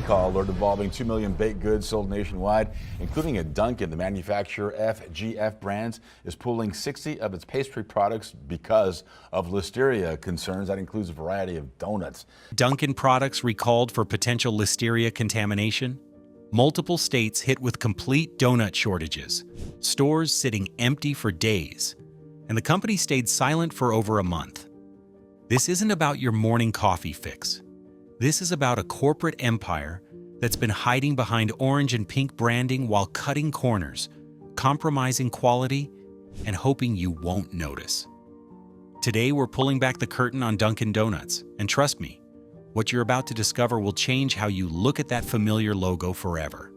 recall alert involving 2 million baked goods sold nationwide, including at Dunkin. The manufacturer FGF Brands is pulling 60 of its pastry products because of listeria concerns. That includes a variety of donuts. Dunkin products recalled for potential listeria contamination. Multiple states hit with complete donut shortages. Stores sitting empty for days. And the company stayed silent for over a month. This isn't about your morning coffee fix. This is about a corporate empire that's been hiding behind orange and pink branding while cutting corners, compromising quality, and hoping you won't notice. Today, we're pulling back the curtain on Dunkin' Donuts, and trust me, what you're about to discover will change how you look at that familiar logo forever.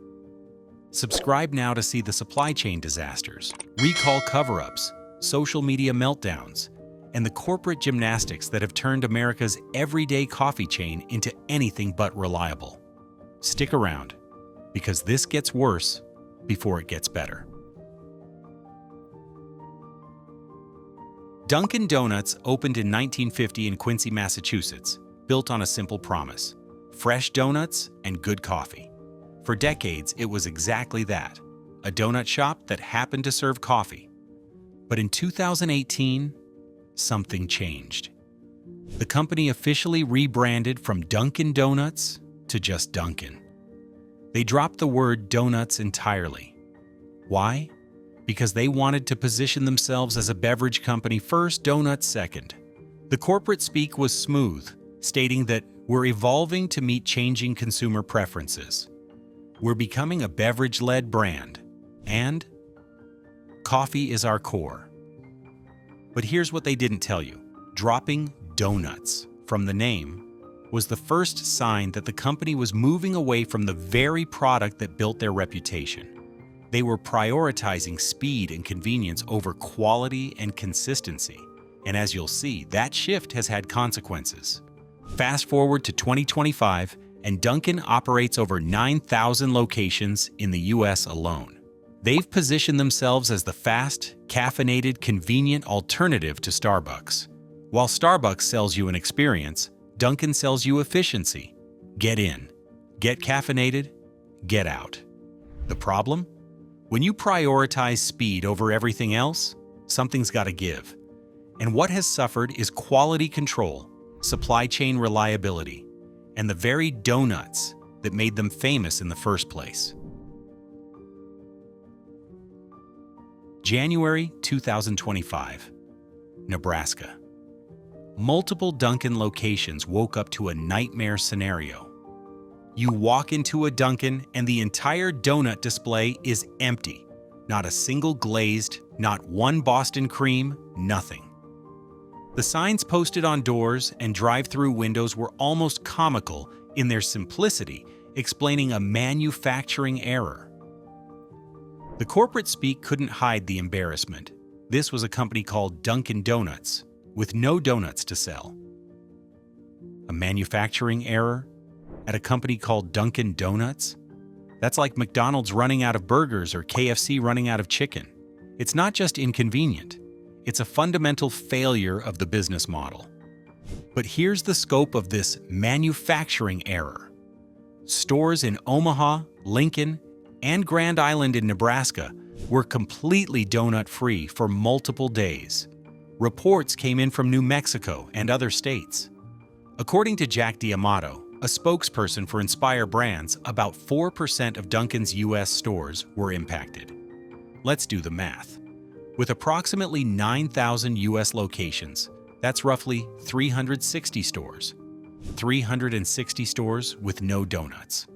Subscribe now to see the supply chain disasters, recall cover-ups, social media meltdowns, and the corporate gymnastics that have turned America's everyday coffee chain into anything but reliable. Stick around, because this gets worse before it gets better. Dunkin' Donuts opened in 1950 in Quincy, Massachusetts, built on a simple promise: fresh donuts and good coffee. For decades, it was exactly that, a donut shop that happened to serve coffee. But in 2018, something changed. The company officially rebranded from Dunkin' Donuts to just Dunkin'. They dropped the word donuts entirely. Why? Because they wanted to position themselves as a beverage company first, donuts second. The corporate speak was smooth, stating that we're evolving to meet changing consumer preferences. We're becoming a beverage-led brand, and coffee is our core. But here's what they didn't tell you. Dropping donuts from the name was the first sign that the company was moving away from the very product that built their reputation. They were prioritizing speed and convenience over quality and consistency. And as you'll see, that shift has had consequences. Fast forward to 2025, and Dunkin' operates over 9,000 locations in the US alone. They've positioned themselves as the fast, caffeinated, convenient alternative to Starbucks. While Starbucks sells you an experience, Dunkin' sells you efficiency. Get in, get caffeinated, get out. The problem? When you prioritize speed over everything else, something's got to give. And what has suffered is quality control, supply chain reliability, and the very donuts that made them famous in the first place. January 2025, Nebraska. Multiple Dunkin' locations woke up to a nightmare scenario. You walk into a Dunkin' and the entire donut display is empty. Not a single glazed, not one Boston cream, nothing. The signs posted on doors and drive-through windows were almost comical in their simplicity, explaining a manufacturing error. The corporate speak couldn't hide the embarrassment. This was a company called Dunkin' Donuts, with no donuts to sell. A manufacturing error at a company called Dunkin' Donuts? That's like McDonald's running out of burgers or KFC running out of chicken. It's not just inconvenient, it's a fundamental failure of the business model. But here's the scope of this manufacturing error. Stores in Omaha, Lincoln, and Grand Island in Nebraska were completely donut-free for multiple days. Reports came in from New Mexico and other states. According to Jack D'Amato, a spokesperson for Inspire Brands, about 4% of Dunkin's U.S. stores were impacted. Let's do the math. With approximately 9,000 U.S. locations, that's roughly 360 stores. 360 stores with no donuts.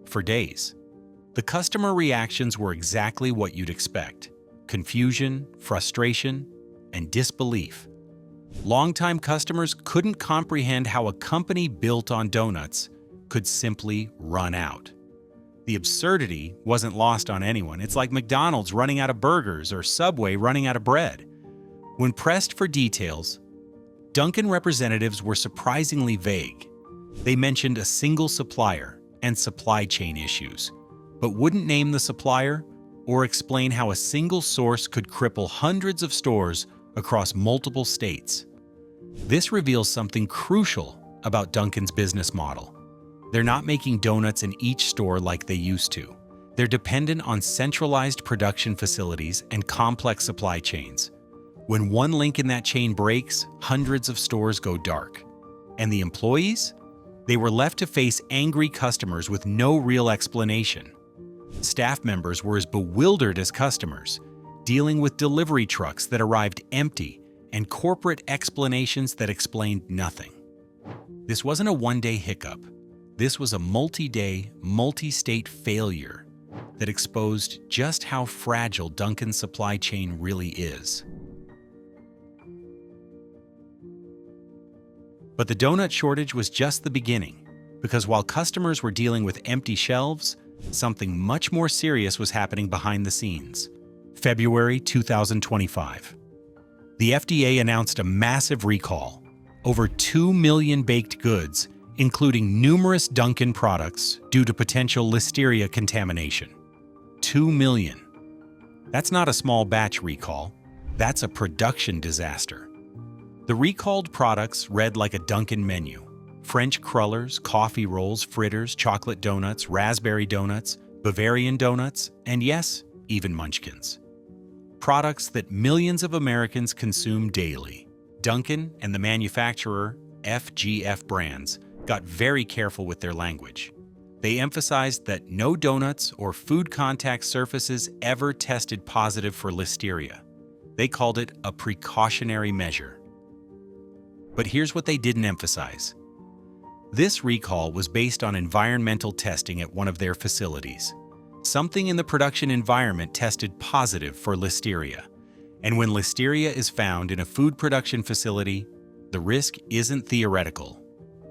For days. The customer reactions were exactly what you'd expect: confusion, frustration, and disbelief. Longtime customers couldn't comprehend how a company built on donuts could simply run out. The absurdity wasn't lost on anyone. It's like McDonald's running out of burgers or Subway running out of bread. When pressed for details, Dunkin' representatives were surprisingly vague. They mentioned a single supplier and supply chain issues, but wouldn't name the supplier or explain how a single source could cripple hundreds of stores across multiple states. This reveals something crucial about Dunkin's business model. They're not making donuts in each store like they used to. They're dependent on centralized production facilities and complex supply chains. When one link in that chain breaks, hundreds of stores go dark. And the employees? They were left to face angry customers with no real explanation. Staff members were as bewildered as customers, dealing with delivery trucks that arrived empty and corporate explanations that explained nothing. This wasn't a one-day hiccup. This was a multi-day, multi-state failure that exposed just how fragile Dunkin's supply chain really is. But the donut shortage was just the beginning, because while customers were dealing with empty shelves, something much more serious was happening behind the scenes. February 2025. The FDA announced a massive recall. Over 2 million baked goods, including numerous Dunkin' products, due to potential listeria contamination. 2 million. That's not a small batch recall. That's a production disaster. The recalled products read like a Dunkin' menu. French crullers, coffee rolls, fritters, chocolate donuts, raspberry donuts, Bavarian donuts, and yes, even munchkins. Products that millions of Americans consume daily. Dunkin' and the manufacturer, FGF Brands, got very careful with their language. They emphasized that no donuts or food contact surfaces ever tested positive for listeria. They called it a precautionary measure. But here's what they didn't emphasize. This recall was based on environmental testing at one of their facilities. Something in the production environment tested positive for listeria. And when listeria is found in a food production facility, the risk isn't theoretical,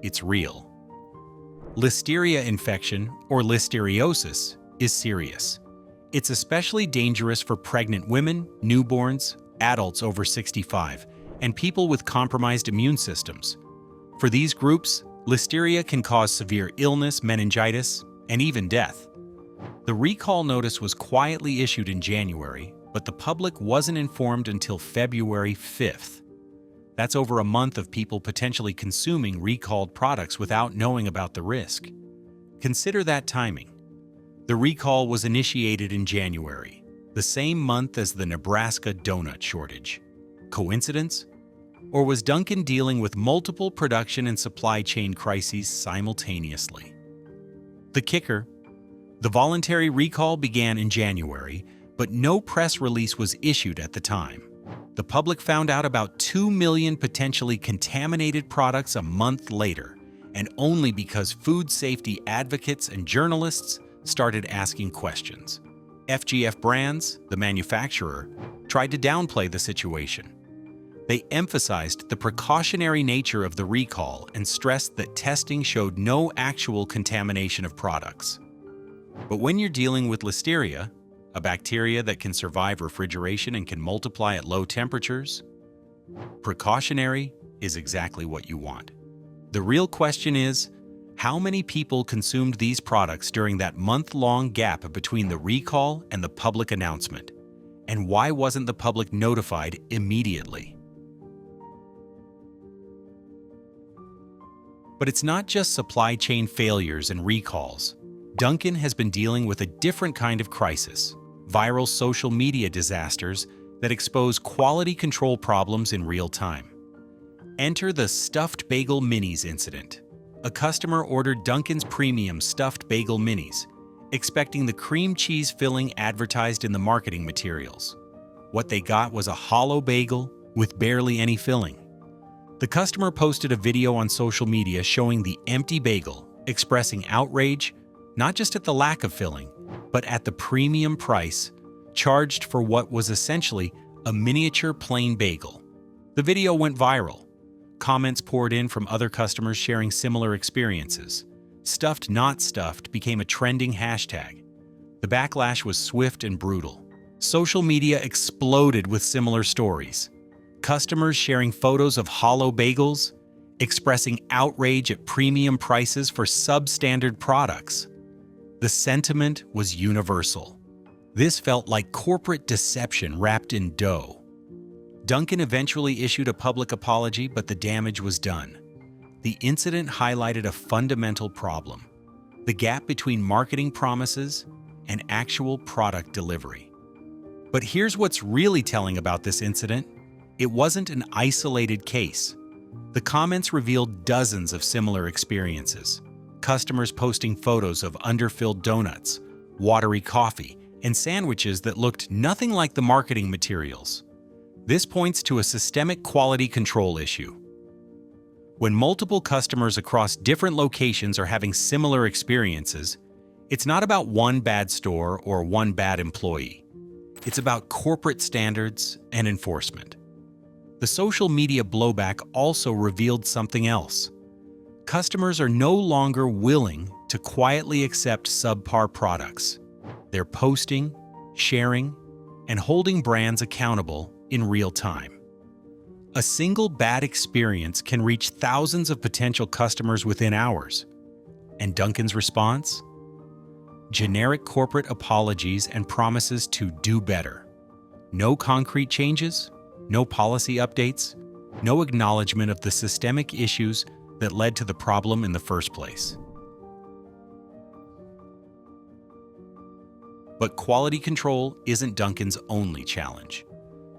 it's real. Listeria infection, or listeriosis, is serious. It's especially dangerous for pregnant women, newborns, adults over 65, and people with compromised immune systems. For these groups, listeria can cause severe illness, meningitis, and even death. The recall notice was quietly issued in January, but the public wasn't informed until February 5th. That's over a month of people potentially consuming recalled products without knowing about the risk. Consider that timing. The recall was initiated in January, the same month as the Nebraska donut shortage. Coincidence? Or was Dunkin' dealing with multiple production and supply chain crises simultaneously? The kicker: the voluntary recall began in January, but no press release was issued at the time. The public found out about 2 million potentially contaminated products a month later, and only because food safety advocates and journalists started asking questions. FGF Brands, the manufacturer, tried to downplay the situation. They emphasized the precautionary nature of the recall and stressed that testing showed no actual contamination of products. But when you're dealing with listeria, a bacteria that can survive refrigeration and can multiply at low temperatures, precautionary is exactly what you want. The real question is, how many people consumed these products during that month-long gap between the recall and the public announcement? And why wasn't the public notified immediately? But it's not just supply chain failures and recalls. Dunkin' has been dealing with a different kind of crisis: viral social media disasters that expose quality control problems in real time. Enter the stuffed bagel minis incident. A customer ordered Dunkin's premium stuffed bagel minis, expecting the cream cheese filling advertised in the marketing materials. What they got was a hollow bagel with barely any filling. The customer posted a video on social media showing the empty bagel, expressing outrage not just at the lack of filling, but at the premium price charged for what was essentially a miniature plain bagel. The video went viral. Comments poured in from other customers sharing similar experiences. Stuffed not stuffed became a trending hashtag. The backlash was swift and brutal. Social media exploded with similar stories. Customers sharing photos of hollow bagels, expressing outrage at premium prices for substandard products. The sentiment was universal. This felt like corporate deception wrapped in dough. Dunkin' eventually issued a public apology, but the damage was done. The incident highlighted a fundamental problem. the gap between marketing promises and actual product delivery. But here's what's really telling about this incident. It wasn't an isolated case. The comments revealed dozens of similar experiences. Customers posting photos of underfilled donuts, watery coffee, and sandwiches that looked nothing like the marketing materials. This points to a systemic quality control issue. When multiple customers across different locations are having similar experiences, it's not about one bad store or one bad employee. It's about corporate standards and enforcement. The social media blowback also revealed something else. Customers are no longer willing to quietly accept subpar products. They're posting, sharing, and holding brands accountable in real time. A single bad experience can reach thousands of potential customers within hours. And Dunkin's response? Generic corporate apologies and promises to do better. No concrete changes, no policy updates, no acknowledgement of the systemic issues that led to the problem in the first place. But quality control isn't Dunkin's only challenge.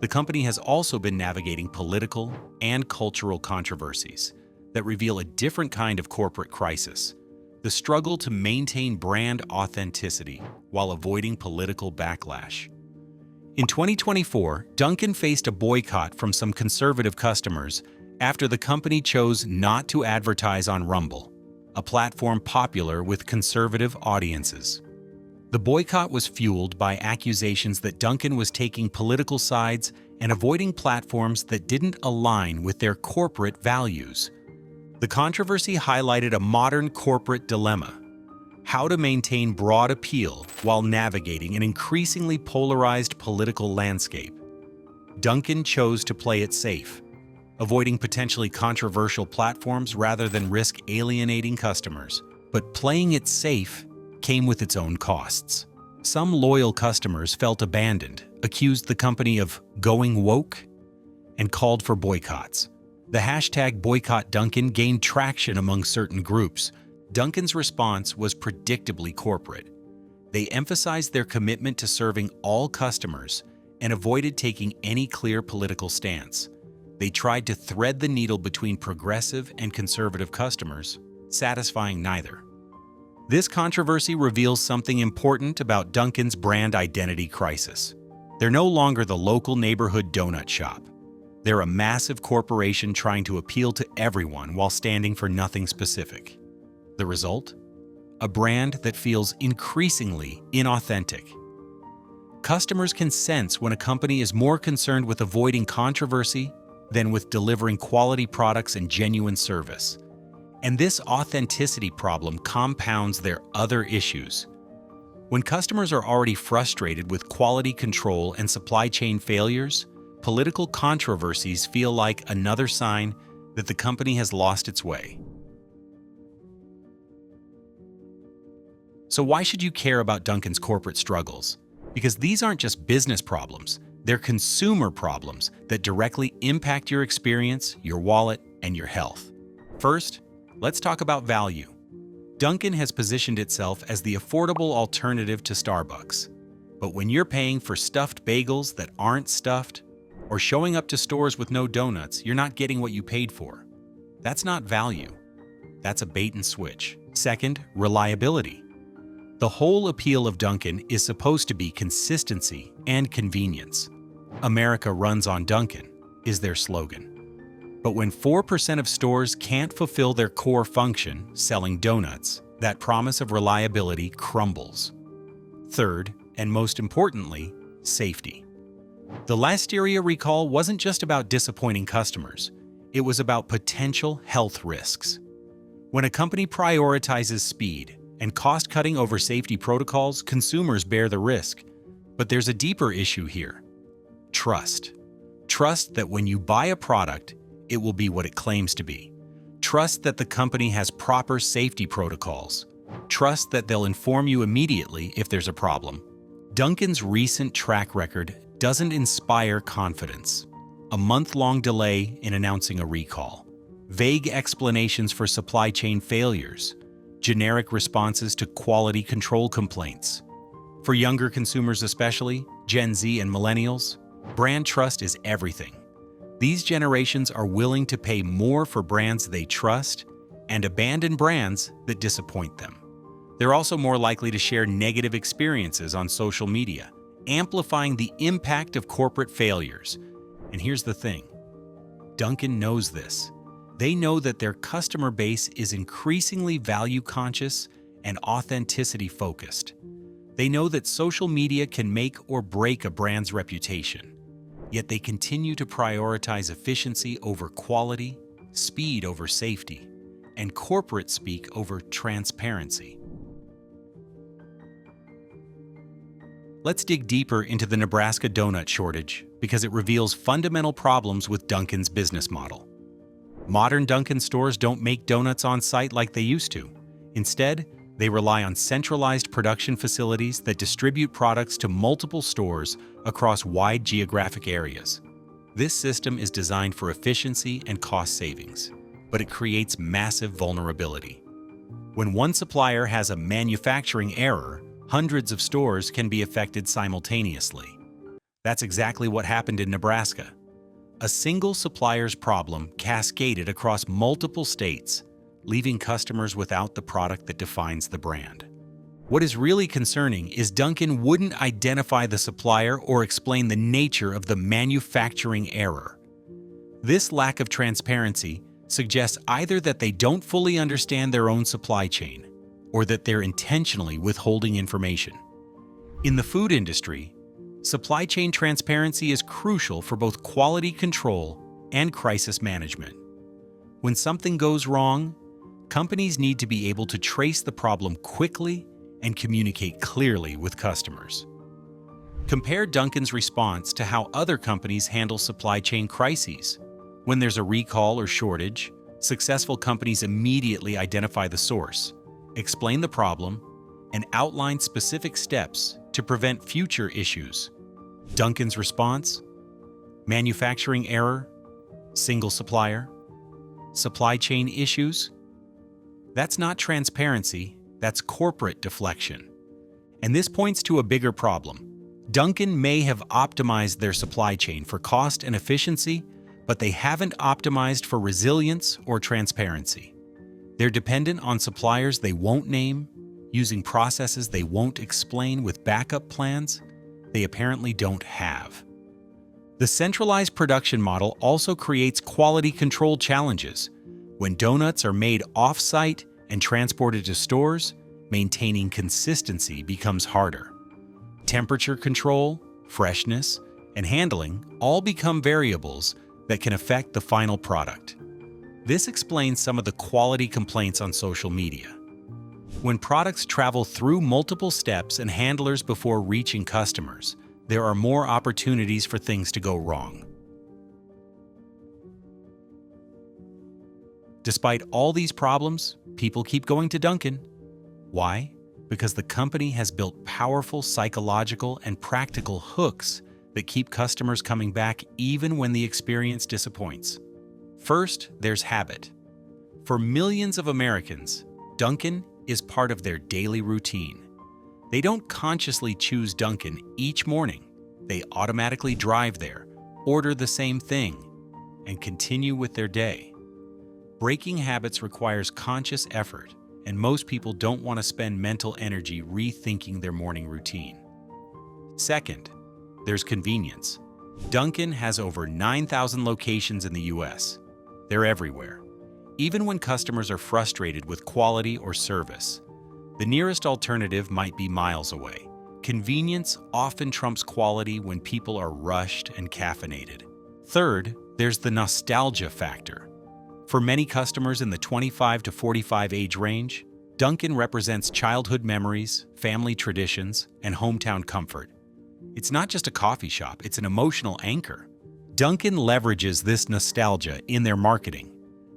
The company has also been navigating political and cultural controversies that reveal a different kind of corporate crisis: the struggle to maintain brand authenticity while avoiding political backlash. In 2024, Dunkin faced a boycott from some conservative customers after the company chose not to advertise on Rumble, a platform popular with conservative audiences. The boycott was fueled by accusations that Dunkin was taking political sides and avoiding platforms that didn't align with their corporate values. The controversy highlighted a modern corporate dilemma: how to maintain broad appeal while navigating an increasingly polarized political landscape. Dunkin chose to play it safe, avoiding potentially controversial platforms rather than risk alienating customers. But playing it safe came with its own costs. Some loyal customers felt abandoned, accused the company of going woke, and called for boycotts. The hashtag Boycott Dunkin gained traction among certain groups. Dunkin's response was predictably corporate. They emphasized their commitment to serving all customers and avoided taking any clear political stance. They tried to thread the needle between progressive and conservative customers, satisfying neither. This controversy reveals something important about Dunkin's brand identity crisis. They're no longer the local neighborhood donut shop. They're a massive corporation trying to appeal to everyone while standing for nothing specific. The result? A brand that feels increasingly inauthentic. Customers can sense when a company is more concerned with avoiding controversy than with delivering quality products and genuine service. And this authenticity problem compounds their other issues. When customers are already frustrated with quality control and supply chain failures, political controversies feel like another sign that the company has lost its way. So why should you care about Dunkin's corporate struggles? Because these aren't just business problems, they're consumer problems that directly impact your experience, your wallet, and your health. First, let's talk about value. Dunkin has positioned itself as the affordable alternative to Starbucks. But when you're paying for stuffed bagels that aren't stuffed, or showing up to stores with no donuts, you're not getting what you paid for. That's not value. That's a bait and switch. Second, reliability. The whole appeal of Dunkin is supposed to be consistency and convenience. America runs on Dunkin is their slogan. But when 4% of stores can't fulfill their core function, selling donuts, that promise of reliability crumbles. Third, and most importantly, safety. The listeria recall wasn't just about disappointing customers. It was about potential health risks. When a company prioritizes speed and cost-cutting over safety protocols, consumers bear the risk. But there's a deeper issue here: trust. Trust that when you buy a product, it will be what it claims to be. Trust that the company has proper safety protocols. Trust that they'll inform you immediately if there's a problem. Dunkin's recent track record doesn't inspire confidence. A month-long delay in announcing a recall. Vague explanations for supply chain failures. generic responses to quality control complaints. For younger consumers especially, Gen Z and millennials, brand trust is everything. These generations are willing to pay more for brands they trust and abandon brands that disappoint them. They're also more likely to share negative experiences on social media, amplifying the impact of corporate failures. And here's the thing, Dunkin knows this. They know that their customer base is increasingly value-conscious and authenticity-focused. They know that social media can make or break a brand's reputation, yet they continue to prioritize efficiency over quality, speed over safety, and corporate speak over transparency. Let's dig deeper into the Nebraska donut shortage because it reveals fundamental problems with Dunkin's business model. Modern Dunkin' stores don't make donuts on site like they used to. Instead, they rely on centralized production facilities that distribute products to multiple stores across wide geographic areas. This system is designed for efficiency and cost savings, but it creates massive vulnerability. When one supplier has a manufacturing error, hundreds of stores can be affected simultaneously. That's exactly what happened in Nebraska. A single supplier's problem cascaded across multiple states, leaving customers without the product that defines the brand. What is really concerning is Dunkin wouldn't identify the supplier or explain the nature of the manufacturing error. This lack of transparency suggests either that they don't fully understand their own supply chain, or that they're intentionally withholding information. In the food industry, supply chain transparency is crucial for both quality control and crisis management. When something goes wrong, companies need to be able to trace the problem quickly and communicate clearly with customers. Compare Dunkin's response to how other companies handle supply chain crises. When there's a recall or shortage, successful companies immediately identify the source, explain the problem, and outline specific steps to prevent future issues. Dunkin's response? Manufacturing error? Single supplier? Supply chain issues? That's not transparency, that's corporate deflection. And this points to a bigger problem. Dunkin may have optimized their supply chain for cost and efficiency, but they haven't optimized for resilience or transparency. They're dependent on suppliers they won't name, using processes they won't explain with backup plans they apparently don't have. The centralized production model also creates quality control challenges. When donuts are made off-site and transported to stores, maintaining consistency becomes harder. Temperature control, freshness, and handling all become variables that can affect the final product. This explains some of the quality complaints on social media. When products travel through multiple steps and handlers before reaching customers, there are more opportunities for things to go wrong. Despite all these problems, people keep going to Dunkin. Why? Because the company has built powerful psychological and practical hooks that keep customers coming back even when the experience disappoints. First, there's habit. For millions of Americans, Dunkin is part of their daily routine. They don't consciously choose Dunkin each morning. They automatically drive there, order the same thing, and continue with their day. Breaking habits requires conscious effort, and most people don't want to spend mental energy rethinking their morning routine. Second, there's convenience. Dunkin has over 9,000 locations in the US. They're everywhere. Even when customers are frustrated with quality or service, the nearest alternative might be miles away. Convenience often trumps quality when people are rushed and caffeinated. Third, there's the nostalgia factor. For many customers in the 25 to 45 age range, Dunkin represents childhood memories, family traditions, and hometown comfort. It's not just a coffee shop, it's an emotional anchor. Dunkin leverages this nostalgia in their marketing.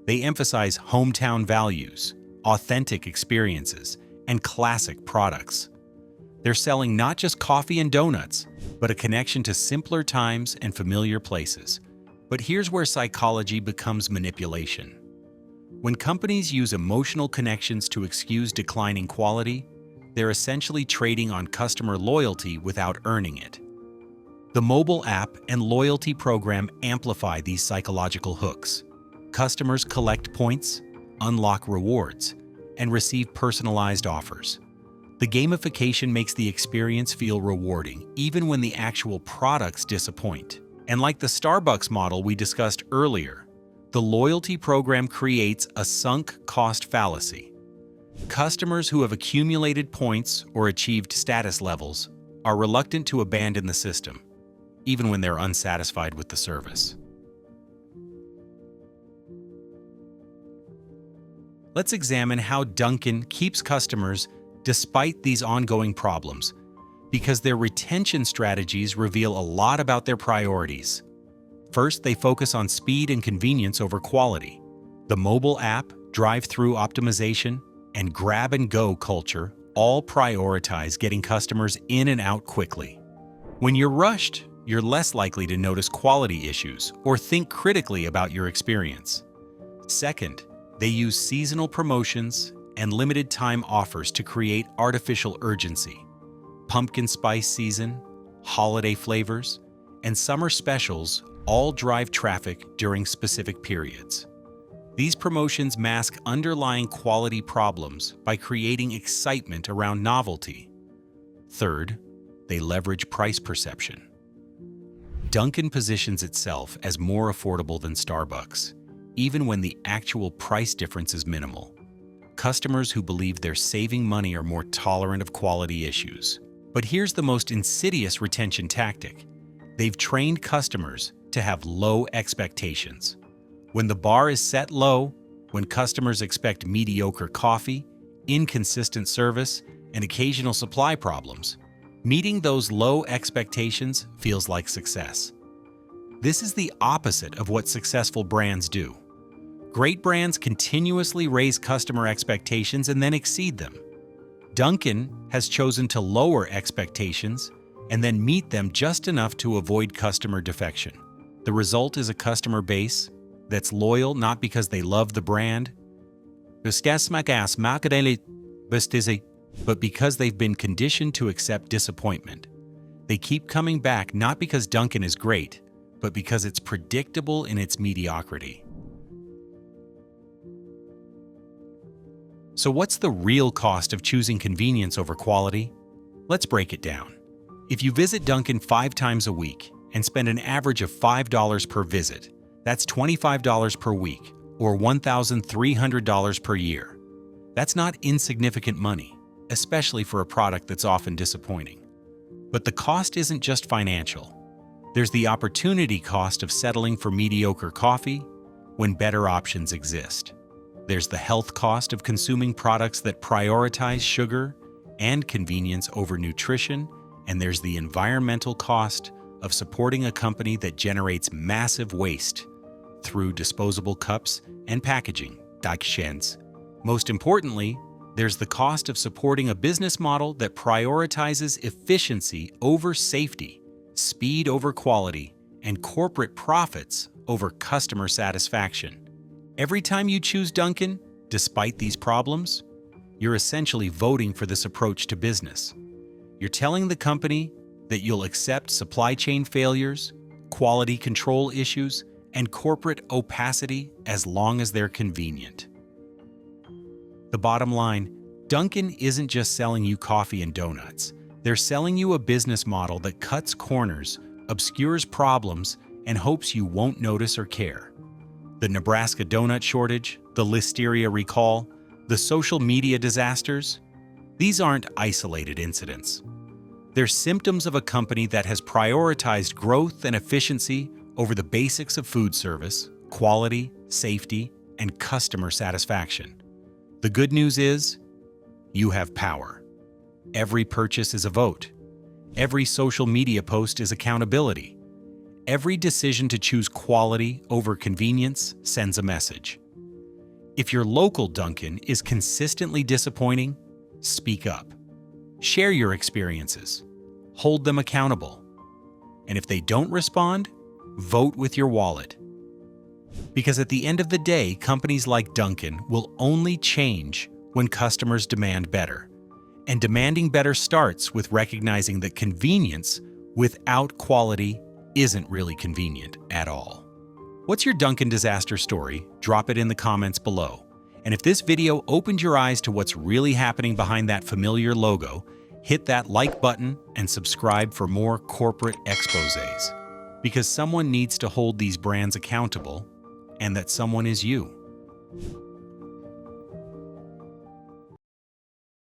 They emphasize hometown values, authentic experiences, and classic products. They're selling not just coffee and donuts, but a connection to simpler times and familiar places. But here's where psychology becomes manipulation. When companies use emotional connections to excuse declining quality, they're essentially trading on customer loyalty without earning it. The mobile app and loyalty program amplify these psychological hooks. Customers collect points, unlock rewards, and receive personalized offers. The gamification makes the experience feel rewarding, even when the actual products disappoint. And like the Starbucks model we discussed earlier, the loyalty program creates a sunk cost fallacy. Customers who have accumulated points or achieved status levels are reluctant to abandon the system, even when they're unsatisfied with the service. Let's examine how Dunkin keeps customers despite these ongoing problems, because their retention strategies reveal a lot about their priorities. First, they focus on speed and convenience over quality. The mobile app, drive-through optimization, and grab-and-go culture all prioritize getting customers in and out quickly. When you're rushed, you're less likely to notice quality issues or think critically about your experience. Second, they use seasonal promotions and limited-time offers to create artificial urgency. Pumpkin spice season, holiday flavors, and summer specials all drive traffic during specific periods. These promotions mask underlying quality problems by creating excitement around novelty. Third, they leverage price perception. Dunkin positions itself as more affordable than Starbucks, even when the actual price difference is minimal. Customers who believe they're saving money are more tolerant of quality issues. But here's the most insidious retention tactic. They've trained customers to have low expectations. When the bar is set low, when customers expect mediocre coffee, inconsistent service, and occasional supply problems, meeting those low expectations feels like success. This is the opposite of what successful brands do. Great brands continuously raise customer expectations and then exceed them. Dunkin has chosen to lower expectations and then meet them just enough to avoid customer defection. The result is a customer base that's loyal not because they love the brand, but because they've been conditioned to accept disappointment. They keep coming back not because Dunkin is great, but because it's predictable in its mediocrity. So what's the real cost of choosing convenience over quality? Let's break it down. If you visit Dunkin 5 times a week and spend an average of $5 per visit, that's $25 per week, or $1,300 per year. That's not insignificant money, especially for a product that's often disappointing. But the cost isn't just financial. There's the opportunity cost of settling for mediocre coffee when better options exist. There's the health cost of consuming products that prioritize sugar and convenience over nutrition, and there's the environmental cost of supporting a company that generates massive waste through disposable cups and packaging. Most importantly, there's the cost of supporting a business model that prioritizes efficiency over safety, speed over quality, and corporate profits over customer satisfaction. Every time you choose Dunkin, despite these problems, you're essentially voting for this approach to business. You're telling the company that you'll accept supply chain failures, quality control issues, and corporate opacity as long as they're convenient. The bottom line, Dunkin isn't just selling you coffee and donuts. They're selling you a business model that cuts corners, obscures problems, and hopes you won't notice or care. The Nebraska donut shortage, the listeria recall, the social media disasters, these aren't isolated incidents. They're symptoms of a company that has prioritized growth and efficiency over the basics of food service, quality, safety, and customer satisfaction. The good news is, you have power. Every purchase is a vote. Every social media post is accountability. Every decision to choose quality over convenience sends a message. If your local Dunkin is consistently disappointing, speak up. Share your experiences. Hold them accountable. And if they don't respond, vote with your wallet. Because at the end of the day, companies like Dunkin will only change when customers demand better. And demanding better starts with recognizing that convenience without quality isn't really convenient at all. What's your Dunkin' disaster story? Drop it in the comments below. And if this video opened your eyes to what's really happening behind that familiar logo, hit that like button and subscribe for more corporate exposés. Because someone needs to hold these brands accountable, and that someone is you.